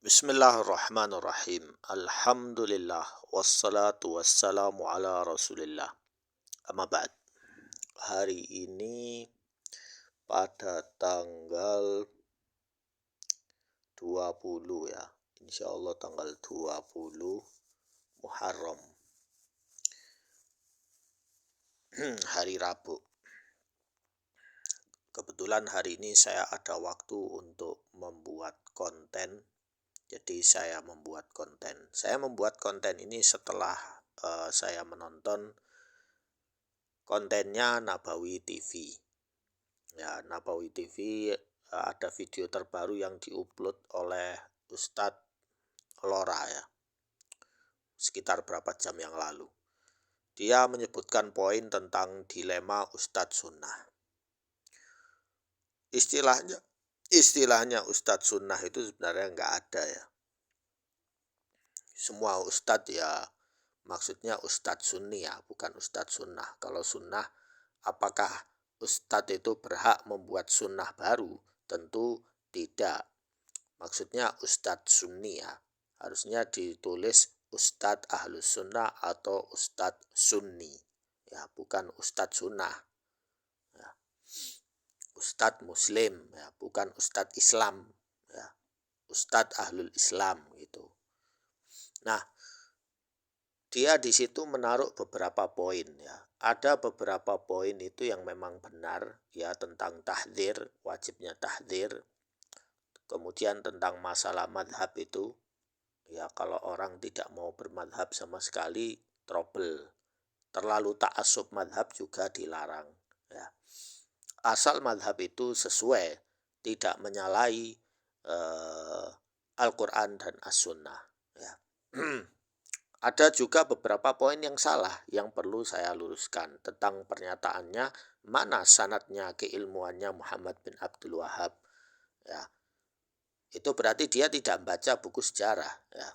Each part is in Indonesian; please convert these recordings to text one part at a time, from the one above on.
Bismillahirrahmanirrahim. Alhamdulillah wassalatu wassalamu ala Rasulillah. Amma ba'd. Hari ini pada tanggal 20 ya. Insyaallah tanggal 20 Muharram. Hari Rabu. Kebetulan hari ini saya ada waktu untuk membuat konten. Jadi saya membuat konten. Saya membuat konten ini setelah saya menonton kontennya Nabawi TV. Ya, Nabawi TV ada video terbaru yang diupload oleh Ustadz Lora ya. Sekitar berapa jam yang lalu. Dia menyebutkan poin tentang dilema Ustadz Sunnah. Istilahnya Ustadz Sunnah itu sebenarnya nggak ada ya. Semua Ustadz ya maksudnya Ustadz Sunni ya, bukan Ustadz Sunnah. Kalau Sunnah, apakah Ustadz itu berhak membuat sunnah baru? Tentu tidak. Maksudnya Ustadz Sunni ya. Harusnya ditulis Ustadz Ahlus Sunnah atau Ustadz Sunni. Ya, bukan Ustadz Sunnah. Ya. Ustadz Muslim ya, bukan Ustadz Islam ya. Ustadz Ahlul Islam gitu. Nah, dia di situ menaruh beberapa poin ya. Ada beberapa poin itu yang memang benar ya, tentang tahdzir, wajibnya tahdzir. Kemudian tentang masalah madhab itu ya, kalau orang tidak mau bermadhab sama sekali trouble. Terlalu ta'assub madhab juga dilarang ya. Asal madhab itu sesuai, tidak menyalahi Al-Quran dan As-Sunnah ya. Ada juga beberapa poin yang salah yang perlu saya luruskan tentang pernyataannya, mana sanadnya keilmuannya Muhammad bin Abdul Wahab ya. Itu berarti dia tidak membaca buku sejarah ya.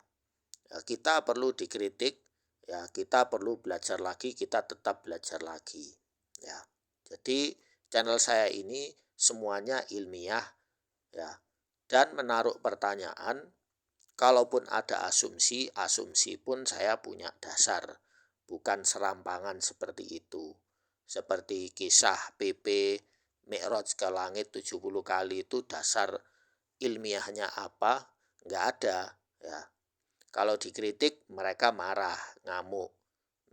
Kita perlu dikritik ya, kita perlu belajar lagi, kita tetap belajar lagi ya. Jadi channel saya ini semuanya ilmiah ya, dan menaruh pertanyaan. Kalaupun ada asumsi pun saya punya dasar, bukan serampangan seperti itu. Seperti kisah PP Mi'raj ke langit 70 kali itu dasar ilmiahnya apa? Nggak ada ya. Kalau dikritik mereka marah, ngamuk,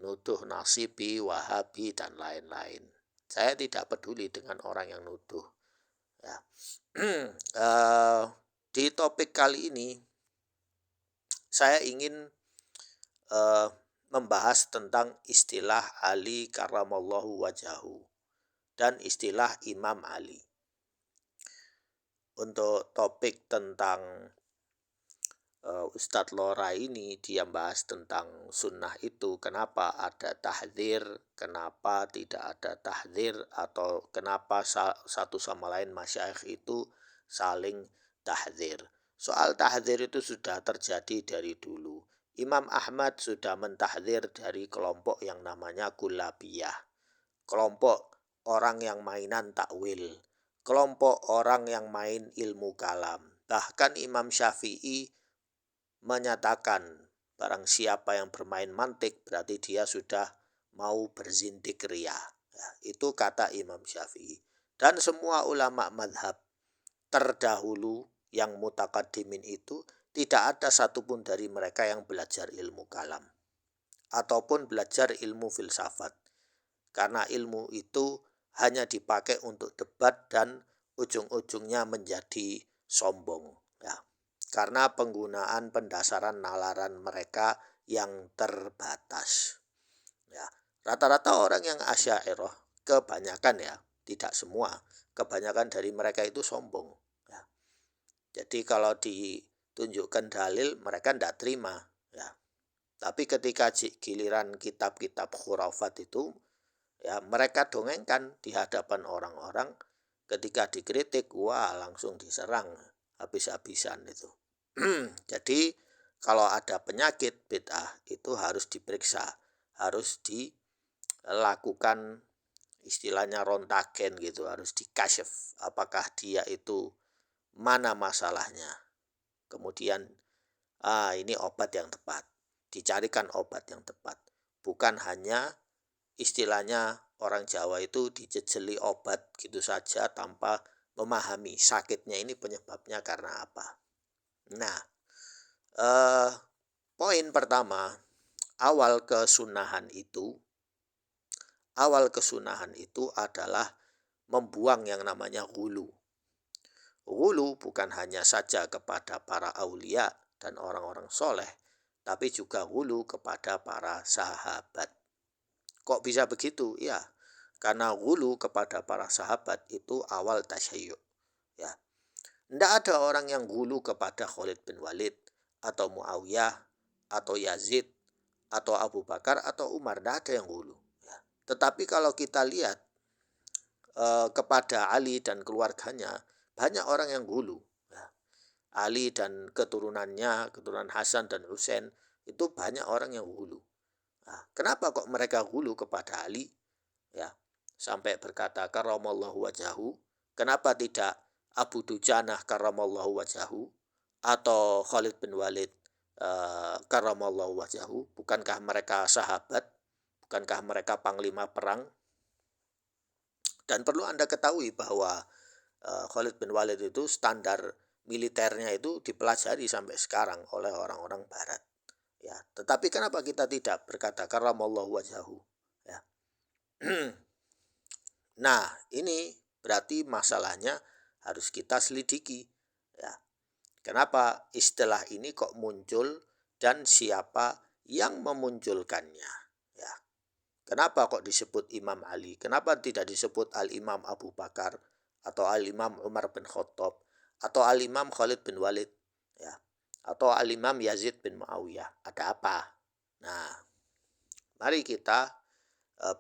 nuduh nasibi, wahabi, dan lain-lain. Saya tidak peduli dengan orang yang nuduh ya. Di topik kali ini saya ingin membahas tentang istilah Ali karramallahu wajahu dan istilah Imam Ali. Untuk topik tentang Ustadz Lora ini, dia bahas tentang sunnah itu, kenapa ada tahdzir, kenapa tidak ada tahdzir, atau kenapa satu sama lain masyayikh itu saling tahdzir. Soal tahdzir itu sudah terjadi dari dulu. Imam Ahmad sudah mentahdzir dari kelompok yang namanya Kullabiyah, kelompok orang yang mainan takwil, kelompok orang yang main ilmu kalam. Bahkan Imam Syafi'i menyatakan barang siapa yang bermain mantik berarti dia sudah mau berzindik riya ya, itu kata Imam Syafi'i. Dan semua ulama madhab terdahulu yang mutakaddimin itu tidak ada satupun dari mereka yang belajar ilmu kalam ataupun belajar ilmu filsafat, karena ilmu itu hanya dipakai untuk debat dan ujung-ujungnya menjadi sombong ya, karena penggunaan pendasaran nalaran mereka yang terbatas ya. Rata-rata orang yang Asy'ariyah, kebanyakan ya, tidak semua, kebanyakan dari mereka itu sombong ya. Jadi kalau ditunjukkan dalil mereka tidak terima ya. Tapi ketika giliran kitab-kitab khurafat itu ya, mereka dongengkan di hadapan orang-orang, ketika dikritik wah langsung diserang habis-habisan itu. Jadi kalau ada penyakit bid'ah itu harus diperiksa, harus dilakukan istilahnya rontagen gitu, harus dikasyaf apakah dia itu mana masalahnya. Kemudian Ini obat yang tepat. Dicarikan obat yang tepat. Bukan hanya istilahnya orang Jawa itu dijejeli obat gitu saja tanpa memahami sakitnya ini penyebabnya karena apa. Nah, eh, poin pertama, awal kesunahan itu adalah membuang yang namanya hulu. Hulu bukan hanya saja kepada para aulia dan orang-orang soleh, tapi juga hulu kepada para sahabat. Kok bisa begitu? Ya, karena hulu kepada para sahabat itu awal tasyayyu. Ya, tidak ada orang yang hulu kepada Khalid bin Walid atau Muawiyah atau Yazid atau Abu Bakar atau Umar, tidak ada yang hulu. Ya. Tetapi kalau kita lihat kepada Ali dan keluarganya, banyak orang yang hulu. Ya. Ali dan keturunannya, keturunan Hasan dan Husain, itu banyak orang yang hulu. Nah, kenapa kok mereka hulu kepada Ali? Ya, sampai berkata karamallahu wajahu. Kenapa tidak Abu Dujanah karamallahu wajahu atau Khalid bin Walid karamallahu wajahu? Bukankah mereka sahabat? Bukankah mereka panglima perang? Dan perlu Anda ketahui bahwa Khalid bin Walid itu standar militernya itu dipelajari sampai sekarang oleh orang-orang barat. Ya, tetapi kenapa kita tidak berkata karamallahu wajahu? Ya. Nah, ini berarti masalahnya harus kita selidiki. Ya. Kenapa istilah ini kok muncul dan siapa yang memunculkannya? Ya. Kenapa kok disebut Imam Ali? Kenapa tidak disebut Al-Imam Abu Bakar atau Al-Imam Umar bin Khattab atau Al-Imam Khalid bin Walid? Ya. Atau Al-Imam Yazid bin Muawiyah? Ada apa? Nah, mari kita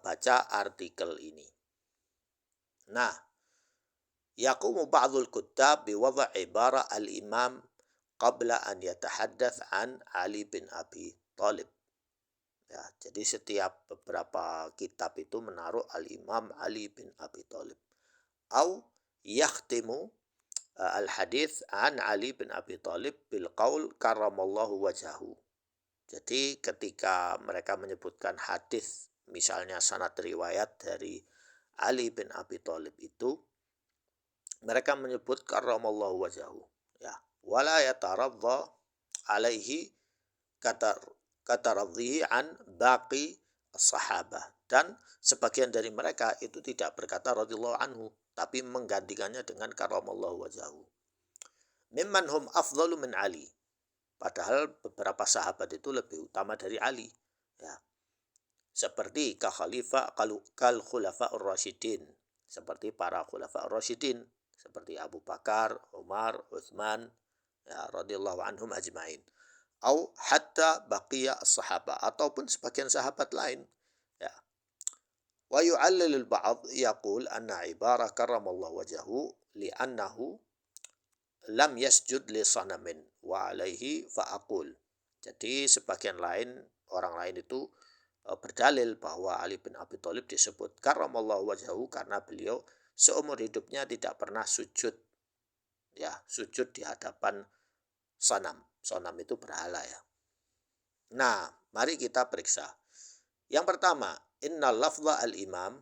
baca artikel ini. Nah, yaqumu ba'dul kuttab biwada' ibara al-imam qabla an yatahaddath an Ali bin Abi Thalib. Ya, jadi setiap beberapa kitab itu menaruh al-imam Ali bin Abi Thalib. Au yakhtimu al-hadith an Ali bin Abi Thalib bil qaul karramallahu wajahu. Jadi ketika mereka menyebutkan hadis, misalnya sanad riwayat dari Ali bin Abi Thalib itu, mereka menyebut karramallahu wajahu. Ya, wala yataradha alaihi kata radhihi an baqi sahabah. Dan sebagian dari mereka itu tidak berkata radhiyallahu anhu, tapi menggantikannya dengan karramallahu wajahu. Mimman hum afdalu min Ali. Padahal beberapa sahabat itu lebih utama dari Ali. Ya. Seperti kal khulafa ar-rasyidin. Seperti para khulafa ar-rasyidin. Seperti Abu Bakar, Umar, Uthman, ya, radhiyallahu anhum ajma'in. Au hatta baqiya as-sahaba. Ataupun sebagian sahabat lain. Ya. Wa yu'allilul ba'd yaqul anna ibara karramallahu wajahu li'annahu lam yasjud li sanamin wa alaihi fa'akul. Jadi sebagian lain, orang lain itu berdalil bahwa Ali bin Abi Thalib disebut karramallahu wajhahu karena beliau seumur hidupnya tidak pernah sujud. Ya, sujud di hadapan sanam. Sanam itu berhala ya. Nah, mari kita periksa. Yang pertama, inna lafza al-imam,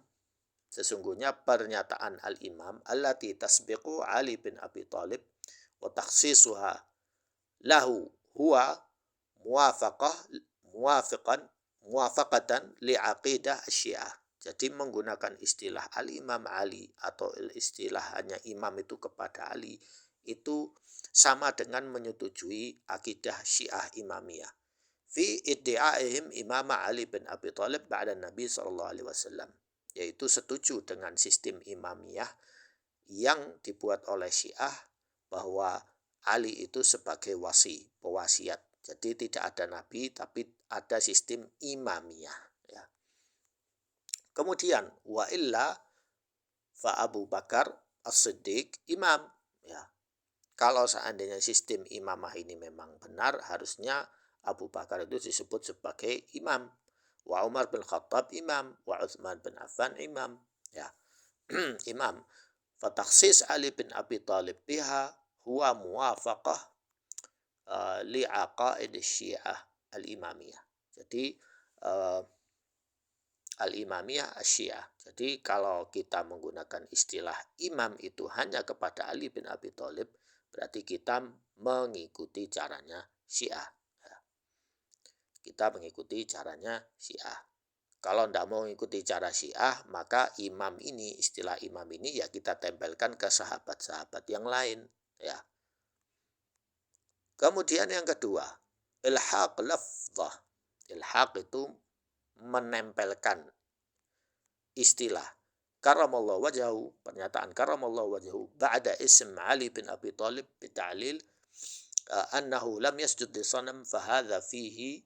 sesungguhnya pernyataan al-imam allati tasbiqu Ali bin Abi Thalib wa takhsisuha lahu huwa muwafaqatan li'aqidah syiah. Jadi menggunakan istilah al-imam Ali atau istilah hanya imam itu kepada Ali itu sama dengan menyetujui akidah syiah imamiyah. Fi iddi'aihim imama Ali bin Abi Thalib ba'da Nabi SAW. Yaitu setuju dengan sistem imamiyah yang dibuat oleh syiah bahwa Ali itu sebagai pewasiat. Jadi tidak ada nabi tapi ada sistem imamiyah. Ya. Kemudian wa illa fa Abu Bakar as-Siddiq imam. Ya. Kalau seandainya sistem imamah ini memang benar, harusnya Abu Bakar itu disebut sebagai imam. Wa Umar bin Khattab imam, wa Uthman bin Affan imam. Ya. Imam. Fatakhsis Ali bin Abi Thalib biha huwa muwafaqah li'aqaid syiah al-imamiyah. Jadi al-imamiyah asyiah. Jadi kalau kita menggunakan istilah imam itu hanya kepada Ali bin Abi Thalib, berarti kita mengikuti caranya Syiah. Kita mengikuti caranya Syiah. Kalau tidak mau mengikuti cara Syiah, maka imam ini, istilah imam ini ya kita tempelkan ke sahabat-sahabat yang lain. Ya. Kemudian yang kedua, ilhaq lafzah. Ilhaq itu menempelkan istilah karamallahu wajhahu, pernyataan karamallahu wajhahu ba'da ism Ali bin Abi Thalib bita'lil annahu lam yasjud li sanam fahadha fihi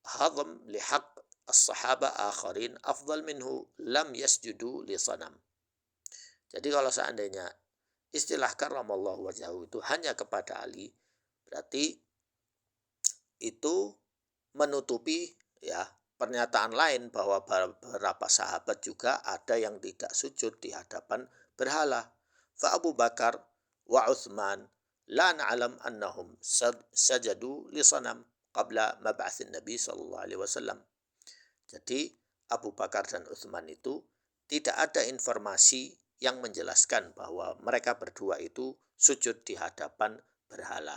hadam lihaq as-sahaba akharin afdal minhu lam yasjudu li sanam. Jadi kalau seandainya istilah karamallahu wajhahu itu hanya kepada Ali, berarti itu menutupi ya pernyataan lain bahwa beberapa sahabat juga ada yang tidak sujud di hadapan berhala. Fa Abu Bakar wa Uthman la na'lam annahum sajadu li sanam qabla mab'atsin Nabi sallallahu alaihi wasallam. Jadi Abu Bakar dan Uthman itu tidak ada informasi yang menjelaskan bahwa mereka berdua itu sujud di hadapan berhala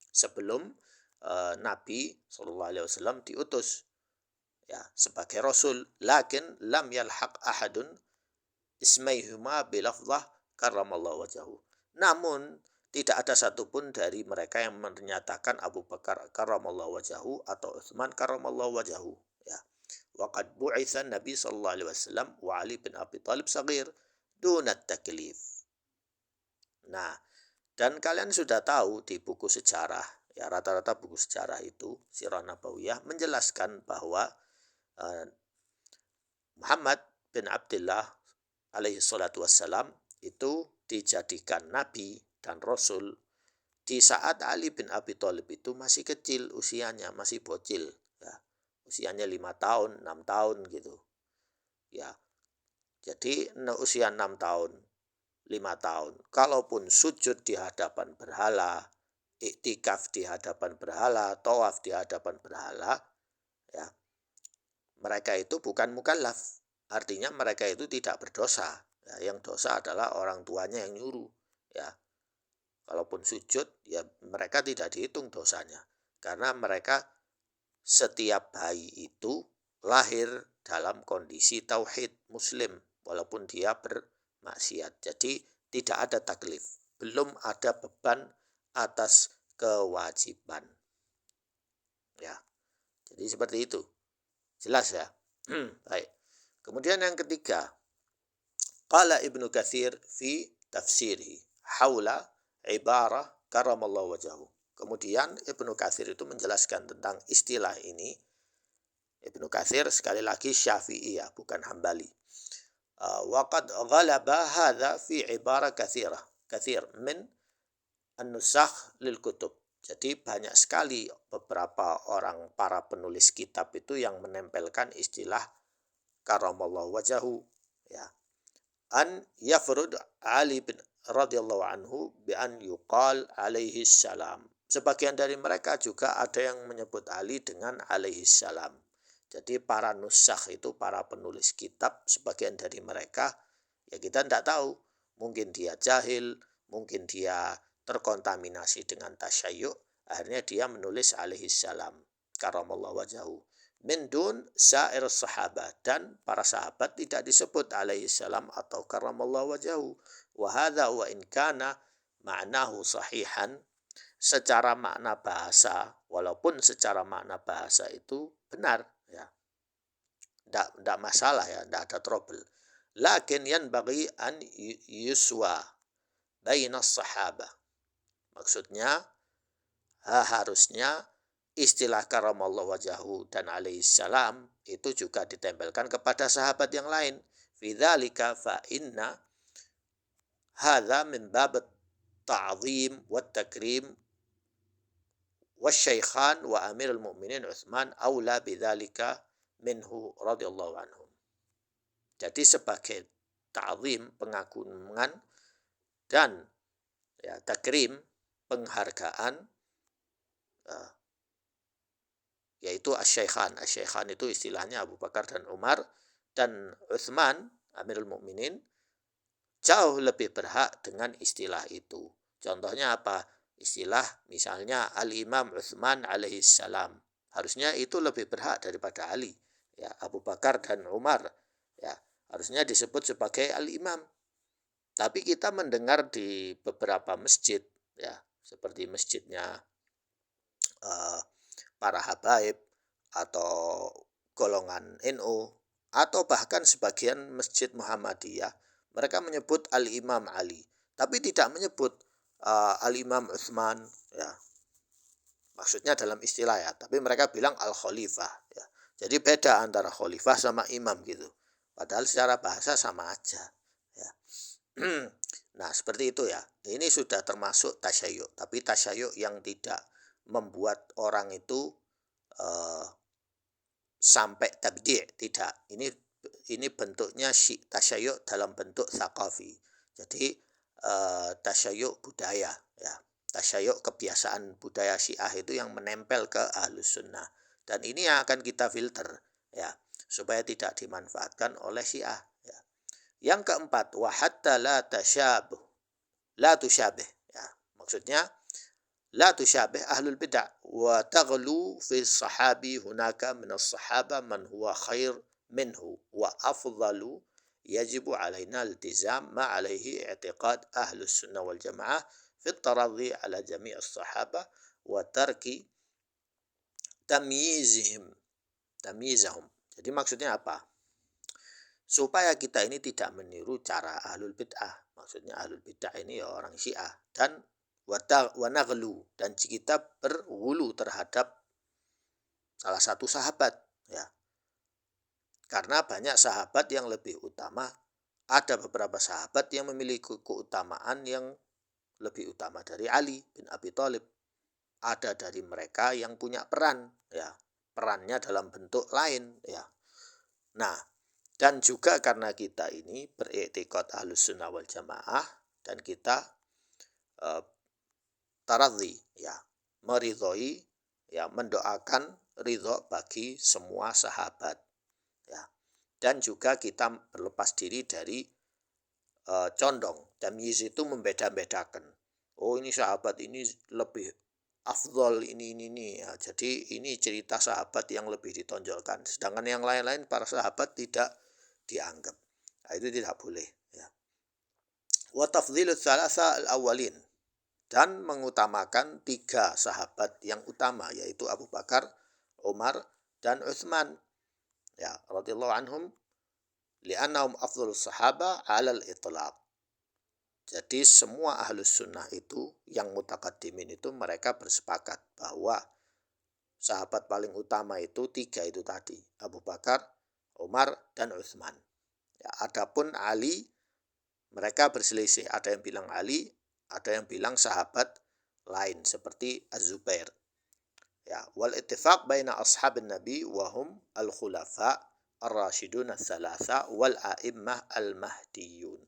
sebelum Nabi SAW diutus ya sebagai Rasul. Lakin lam yalhaq ahadun ismaihuma bilafzah karramallahu wajhahu. Namun tidak ada satupun dari mereka yang menyatakan Abu Bakar karramallahu wajhahu atau Utsman karramallahu wajhahu. Ya. Waqad bu'itsa Nabi sallallahu alaihi wasallam wa Ali bin Abi Thalib saghir dunat taklif. Nah, dan kalian sudah tahu di buku sejarah, ya rata-rata buku sejarah itu, Sirah Nabawiyah menjelaskan bahwa Muhammad bin Abdullah alaihi salatu wassalam itu dijadikan Nabi dan Rasul di saat Ali bin Abi Thalib itu masih kecil usianya, masih bocil. Ya. Usianya 5 tahun, 6 tahun gitu. Ya. Jadi usia 6 tahun, 5 tahun. Kalaupun sujud di hadapan berhala, iktikaf di hadapan berhala, tawaf di hadapan berhala, ya, mereka itu bukan mukallaf. Artinya mereka itu tidak berdosa. Ya, yang dosa adalah orang tuanya yang nyuruh. Ya, kalaupun sujud, ya mereka tidak dihitung dosanya. Karena mereka setiap bayi itu lahir dalam kondisi tauhid muslim, walaupun dia bermaksiat. Jadi tidak ada taklif, belum ada beban atas kewajiban. Ya, jadi seperti itu. Jelas ya? Baik. Kemudian yang ketiga, qala Ibnu Katsir fi tafsirih haula ibarah karamallahu wajhahu. Kemudian Ibnu Katsir itu menjelaskan tentang istilah ini. Ibnu Katsir sekali lagi Syafi'i ya, bukan Hambali. Wa qad ghalaba hadza fi ibarah katsir min an-nusakh lil kutub. Jadi banyak sekali beberapa orang para penulis kitab itu yang menempelkan istilah karamallahu wajhahu ya. An yafrud Ali bin radhiyallahu anhu bi an yuqal alaihi salam. Sebagian dari mereka juga ada yang menyebut Ali dengan alaihi salam. Jadi para nusakh itu para penulis kitab, sebagian dari mereka ya kita tidak tahu, mungkin dia jahil, mungkin dia terkontaminasi dengan tasyayyu', akhirnya dia menulis alaihi salam karamallahu wajhahu min dun sa'ir sahabat, dan para sahabat tidak disebut alaihi salam atau karamallahu wajhahu. Wa hadza wa in kana ma'nahu sahihan, secara makna bahasa, walaupun secara makna bahasa itu benar ya. Tidak masalah ya, tidak ada trouble. Lakin yanbaghi an yuswa baina sahabah. Maksudnya harusnya istilah karamallahu wajhahu dan alaihi salam itu juga ditempelkan kepada sahabat yang lain. Fi dzalika fa inna hadza min bab ta'zim wa takrim wasyaikhan wa amirul mu'minin Utsman aula bidzalika minhu radhiyallahu anhum. Jadi sebagai ta'zim, pengagungan dan ya takrim, penghargaan, yaitu asy-syaikhan. Asy-syaikhan itu istilahnya Abu Bakar dan Umar, dan Utsman Amirul Mukminin jauh lebih berhak dengan istilah itu. Contohnya apa? Istilah misalnya Al-Imam Utsman alaihi salam. Harusnya itu lebih berhak daripada Ali. Ya, Abu Bakar dan Umar. Ya, harusnya disebut sebagai Al-Imam. Tapi kita mendengar di beberapa masjid, ya, seperti masjidnya para habaib atau golongan NU atau bahkan sebagian masjid Muhammadiyah, mereka menyebut Al-Imam Ali, tapi tidak menyebut Al-Imam Utsman, ya. Maksudnya dalam istilah, ya, tapi mereka bilang Al-Khalifah, ya. Jadi beda antara khalifah sama imam gitu. Padahal secara bahasa sama aja, ya. Nah, seperti itu, ya. Ini sudah termasuk tasyayyu', tapi tasyayyu' yang tidak membuat orang itu sampai tabdi', tidak. Ini bentuknya tasyayyu' dalam bentuk tsaqafi. Jadi tasyayyu' budaya, ya. Tasyayyu' kebiasaan budaya Syiah itu yang menempel ke Ahlus Sunnah. Dan ini yang akan kita filter, ya, supaya tidak dimanfaatkan oleh Syiah, ya. Yang keempat, wa hatta la tusyabih, ya. Maksudnya la tusyabih ahlul bid'ah wa taghlu fi sahabi hunaka min as-sahaba man huwa khair minhu wa afdalu yajibu alaina iltizam ma alaihi i'tiqad ahlus sunnah wal jamaah fi taradhi ala jami' as-sahaba wa tarki tamyizahum. Jadi maksudnya apa? Supaya kita ini tidak meniru cara ahlul bid'ah. Maksudnya ahlul bid'ah ini ya orang Syiah, dan wa naghlu, dan kita berghulu terhadap salah satu sahabat, ya. Karena banyak sahabat yang lebih utama. Ada beberapa sahabat yang memiliki keutamaan yang lebih utama dari Ali bin Abi Thalib. Ada dari mereka yang punya peran, ya. Perannya dalam bentuk lain, ya. Nah, dan juga karena kita ini beriktikad Ahlus Sunnah wal Jamaah, dan kita taradhi, ya, meridhoi, ya, mendoakan ridho bagi semua sahabat, ya. Dan juga kita berlepas diri dari condong. Tamyiz itu membeda-bedakan. Oh, ini sahabat ini lebih afdol, ini. Ya. Jadi ini cerita sahabat yang lebih ditonjolkan. Sedangkan yang lain-lain para sahabat tidak dianggap. Nah, itu tidak boleh, ya. Wa tafdhilu tsalatsa al-awwalin, dan mengutamakan tiga sahabat yang utama, yaitu Abu Bakar, Umar, dan Utsman, ya, radhiyallahu anhum, li'annahum afdhalus sahaba 'alal itlaq. Jadi semua ahlus sunnah itu yang mutakaddimin itu mereka bersepakat bahwa sahabat paling utama itu tiga itu tadi, Abu Bakar, Umar, dan Utsman. Ya, adapun Ali, mereka berselisih. Ada yang bilang Ali, ada yang bilang sahabat lain seperti Az-Zubair. Ya, wal ittifaq baina ashabin nabi wa hum al-khulafa ar-rasyidun ats-tsalatsa wal a'immah al-mahdiyun.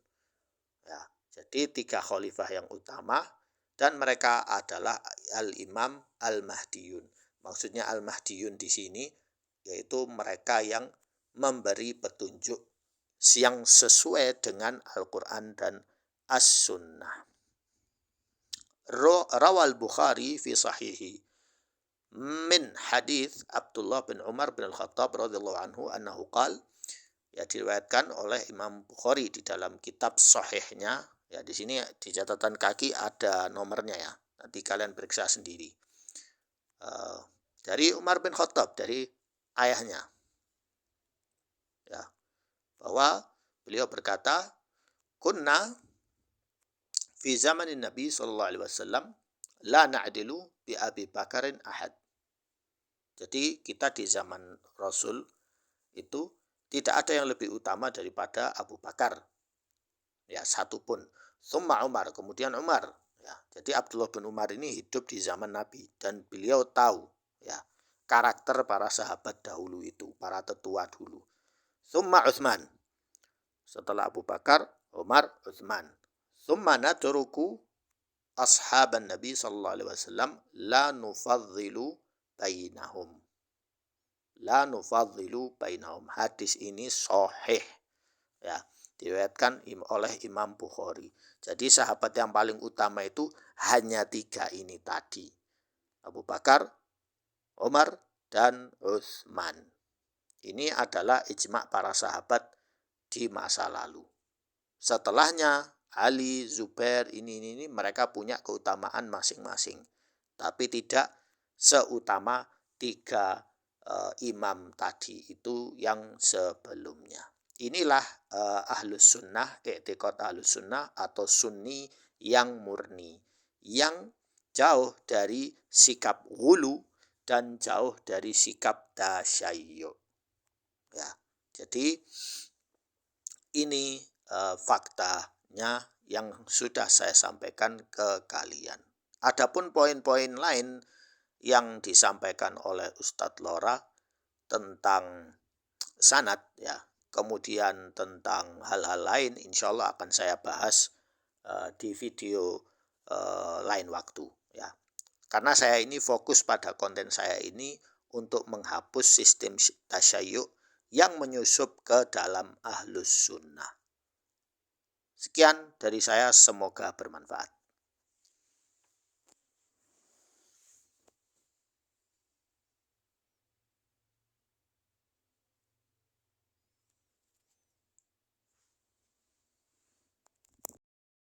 Ya, jadi tiga khalifah yang utama, dan mereka adalah al-imam al-mahdiyun. Maksudnya al-mahdiyun di sini yaitu mereka yang memberi petunjuk yang sesuai dengan Al-Quran dan As-Sunnah. Rawal Bukhari fi sahihi min hadits Abdullah bin Umar bin Al-Khattab radhiyallahu anhu annahu qala, ya, diriwayatkan oleh Imam Bukhari di dalam kitab sahihnya, ya. Di sini di catatan kaki ada nomornya, ya. Nanti kalian periksa sendiri. Dari Umar bin Khattab, dari ayahnya, ya, bahwa beliau berkata, kunna fi zamanin Nabi sallallahu alaihi wasallam la na'dilu bi Abi Bakarin ahad. Jadi kita di zaman Rasul itu tidak ada yang lebih utama daripada Abu Bakar, ya, satu pun. Tsumma Umar, kemudian Umar, ya. Jadi Abdullah bin Umar ini hidup di zaman Nabi, dan beliau tahu, ya, karakter para sahabat dahulu itu, para tetua dulu. Tsumma Utsman, setelah Abu Bakar, Umar, Utsman. Tsumma natruku ashaban Nabi sallallahu alaihi wasallam la nufadhilu bainahum. La nufadhilu bainahum. Hadis ini sahih, ya, diriwayatkan oleh Imam Bukhari. Jadi sahabat yang paling utama itu hanya 3 ini tadi. Abu Bakar, Umar, dan Utsman. Ini adalah ijma' para sahabat di masa lalu. Setelahnya Ali, Zubair, ini mereka punya keutamaan masing-masing. Tapi tidak seutama 3 imam tadi itu yang sebelumnya. Inilah ahlus sunnah, i'tiqad ahlus sunnah atau sunni yang murni, yang jauh dari sikap ghulu dan jauh dari sikap tasyayyu. Ya, jadi ini faktanya yang sudah saya sampaikan ke kalian. Adapun poin-poin lain yang disampaikan oleh Ustadz Lora tentang sanad, ya, kemudian tentang hal-hal lain, insya Allah akan saya bahas di video lain waktu, ya. Karena saya ini fokus pada konten saya ini untuk menghapus sistem tasyayyu yang menyusup ke dalam ahlus sunnah. Sekian dari saya, semoga bermanfaat.